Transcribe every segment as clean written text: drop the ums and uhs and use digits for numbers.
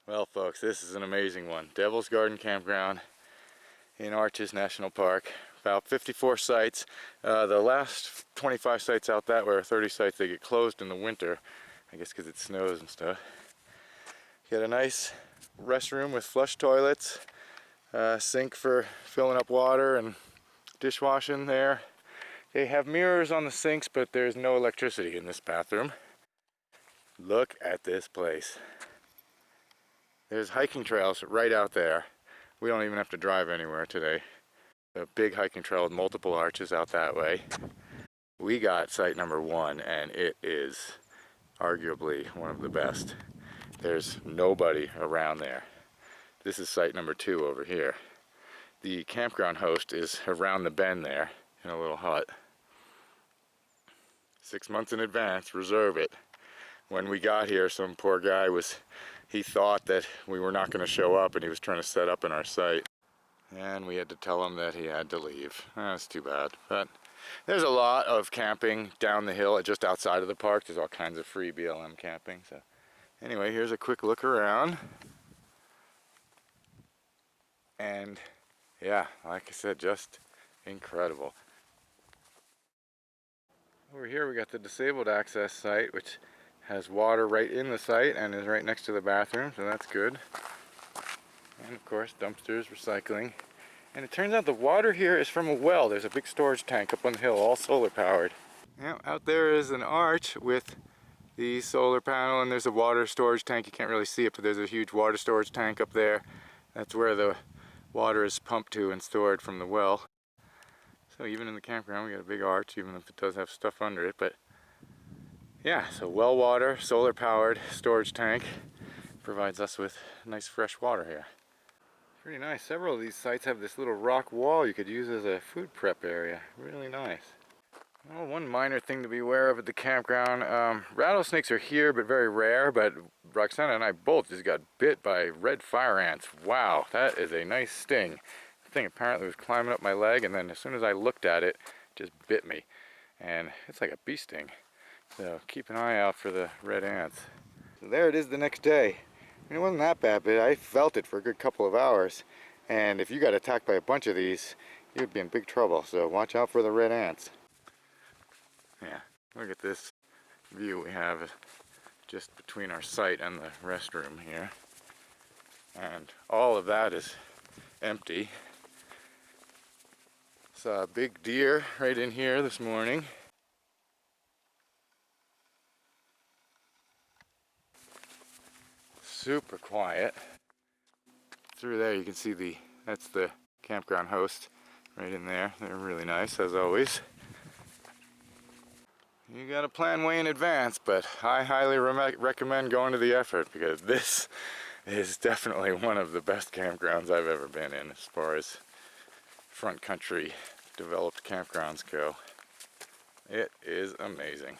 Well, folks, this is an amazing one. Devil's Garden Campground in Arches National Park. About 54 sites. The last 25 sites out that way, or 30 sites, they get closed in the winter. I guess because it snows and stuff. Got a nice restroom with flush toilets, sink for filling up water, and dishwashing there. They have mirrors on the sinks, but there's no electricity in this bathroom. Look at this place. There's hiking trails right out there. We don't even have to drive anywhere today. A big hiking trail with multiple arches out that way. We got site number 1, and it is arguably one of the best. There's nobody around there. This is site number 2 over here. The campground host is around the bend there in a little hut. 6 months in advance, reserve it. When we got here, some poor guy he thought that we were not going to show up, and he was trying to set up in our site. And we had to tell him that he had to leave. That's too bad. But there's a lot of camping down the hill, just outside of the park. There's all kinds of free BLM camping. So anyway, here's a quick look around. And yeah, like I said, just incredible. Over here we got the disabled access site, which has water right in the site and is right next to the bathroom, so that's good. And of course, dumpsters, recycling. And it turns out the water here is from a well. There's a big storage tank up on the hill, all solar powered. Now, out there is an arch with the solar panel, and there's a water storage tank. You can't really see it, but there's a huge water storage tank up there. That's where the water is pumped to and stored from the well. So even in the campground, we got a big arch, even if it does have stuff under it. But yeah, so well water, solar powered storage tank provides us with nice fresh water here. Pretty nice. Several of these sites have this little rock wall you could use as a food prep area. Really nice. Well, one minor thing to be aware of at the campground, rattlesnakes are here but very rare, but Roxana and I both just got bit by red fire ants. Wow, that is a nice sting. The thing apparently was climbing up my leg, and then as soon as I looked at it, it just bit me. And it's like a bee sting. So keep an eye out for the red ants. So there it is the next day. It wasn't that bad, but I felt it for a good couple of hours. And if you got attacked by a bunch of these, you'd be in big trouble. So watch out for the red ants. Yeah, look at this view we have just between our site and the restroom here. And all of that is empty. Saw a big deer right in here this morning. Super quiet. Through there you can see that's the campground host right in there. They're really nice as always. You gotta plan way in advance, but I highly recommend going to the effort, because this is definitely one of the best campgrounds I've ever been in as far as front country developed campgrounds go. It is amazing.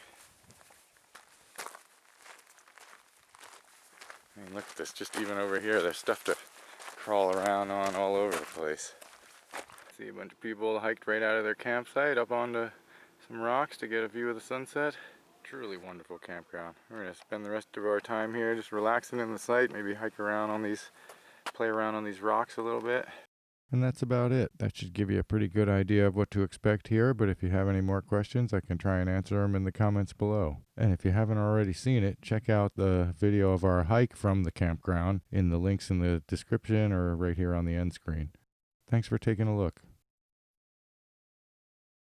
I mean, look at this, just even over here, there's stuff to crawl around on all over the place. See a bunch of people hiked right out of their campsite up onto some rocks to get a view of the sunset. Truly wonderful campground. We're going to spend the rest of our time here just relaxing in the site, maybe hike around on these, play around on these rocks a little bit. And that's about it. That should give you a pretty good idea of what to expect here, but if you have any more questions, I can try and answer them in the comments below. And if you haven't already seen it, check out the video of our hike from the campground in the links in the description or right here on the end screen. Thanks for taking a look.